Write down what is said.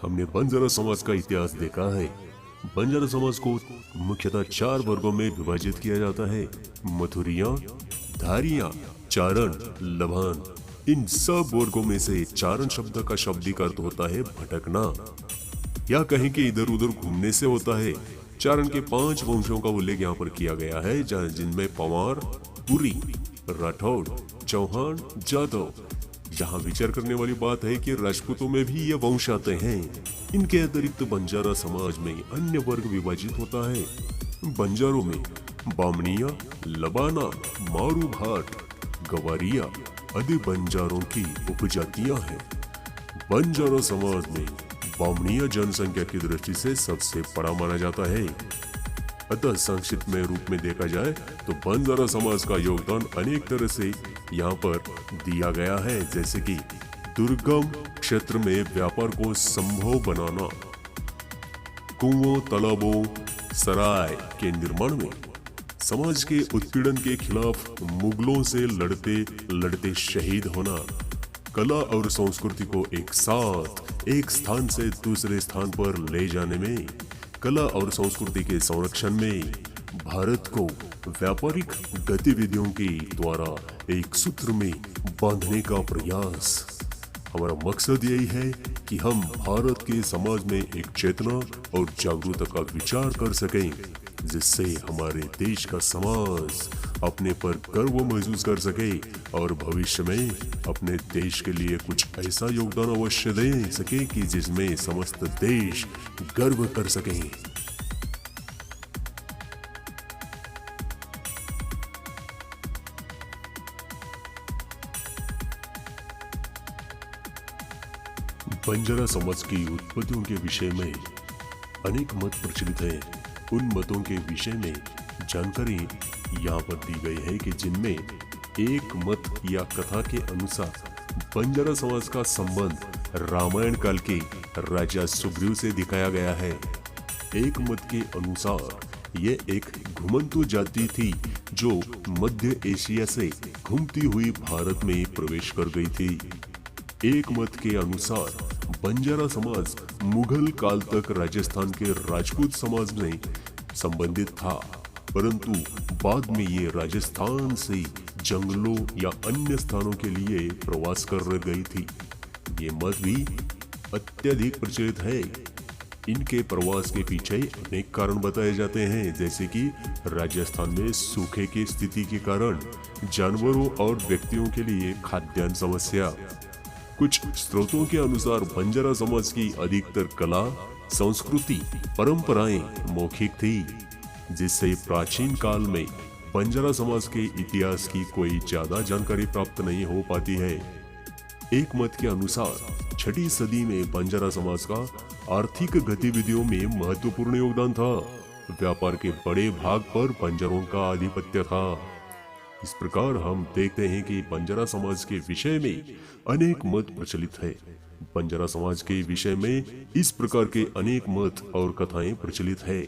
हमने बंजारा समाज का इतिहास देखा है। बंजारा समाज को मुख्यतः 4 वर्गों में विभाजित किया जाता है। मथुरिया, धारिया, चारण, लभान। इन सब वर्गों में से चारण शब्द का शाब्दिक अर्थ होता है भटकना, या कहें कि इधर उधर घूमने से होता है। चारण के 5 वंशों का उल्लेख यहाँ पर किया गया है, जिनमें पवार, पुरी, राठौड़, चौहान, जादव। यहाँ विचार करने वाली बात है कि राजपूतों में भी ये वंश आते हैं। इनके अतिरिक्त बंजारा समाज में अन्य वर्ग विभाजित होता है। बंजारों में बामनिया, लबाना, मारू भाट, गवारिया आदि बंजारों की उपजातियां हैं। बंजारा समाज में बामनिया जनसंख्या की दृष्टि से सबसे बड़ा माना जाता है। अतः संक्षिप्त में रूप में देखा जाए तो बंजारा समाज का योगदान अनेक तरह से यहाँ पर दिया गया है, जैसे कि दुर्गम क्षेत्र में व्यापार को संभव बनाना, कुओं, तालाबों, सराय के निर्माण में, समाज के उत्पीड़न के खिलाफ मुगलों से लड़ते लड़ते शहीद होना, कला और संस्कृति को एक साथ एक स्थान से दूसरे स्थान पर ले जाने में, कला और संस्कृति के संरक्षण में, भारत को व्यापारिक गतिविधियों के द्वारा एक सूत्र में बांधने का प्रयास। हमारा मकसद यही है कि हम भारत के समाज में एक चेतना और जागरूकता का विचार कर सकें, जिससे हमारे देश का समाज अपने पर गर्व महसूस कर सके और भविष्य में अपने देश के लिए कुछ ऐसा योगदान अवश्य दे सके कि जिसमें समस्त देश गर्व कर सके। बंजारा समाज की उत्पत्तियों के विषय में अनेक मत प्रचलित हैं। उन मतों के विषय में जानकारी यहाँ पर दी गई है कि जिनमें एक मत या कथा के अनुसार बंजारा समाज का संबंध रामायण काल के राजा सुग्रीव से दिखाया गया है। एक मत के अनुसार ये एक घुमंतु जाति थी जो मध्य एशिया से घूमती हुई भारत में प्रवेश कर गई थी। एक मत के अनुसार बंजारा समाज मुगल काल तक राजस्थान के राजपूत समाज में संबंधित था, परंतु बाद में ये राजस्थान से जंगलों या अन्य स्थानों के लिए प्रवास कर गई थी। ये मत भी अत्यधिक प्रचलित है। इनके प्रवास के पीछे अनेक कारण बताए जाते हैं, जैसे कि राजस्थान में सूखे की स्थिति के कारण जानवरों और व्यक्तियों के लिए खाद्यान्न समस्या। कुछ स्रोतों के अनुसार बंजारा समाज की अधिकतर कला, संस्कृति, परंपराएं मौखिक थी, जिससे प्राचीन काल में बंजारा समाज के इतिहास की कोई ज्यादा जानकारी प्राप्त नहीं हो पाती है। एक मत के अनुसार 6वीं सदी में बंजारा समाज का आर्थिक गतिविधियों में महत्वपूर्ण योगदान था। व्यापार के बड़े भाग पर बंजारों का आधिपत्य था। इस प्रकार हम देखते हैं कि बंजारा समाज के विषय में अनेक मत प्रचलित है। बंजारा समाज के विषय में इस प्रकार के अनेक मत और कथाएं प्रचलित है।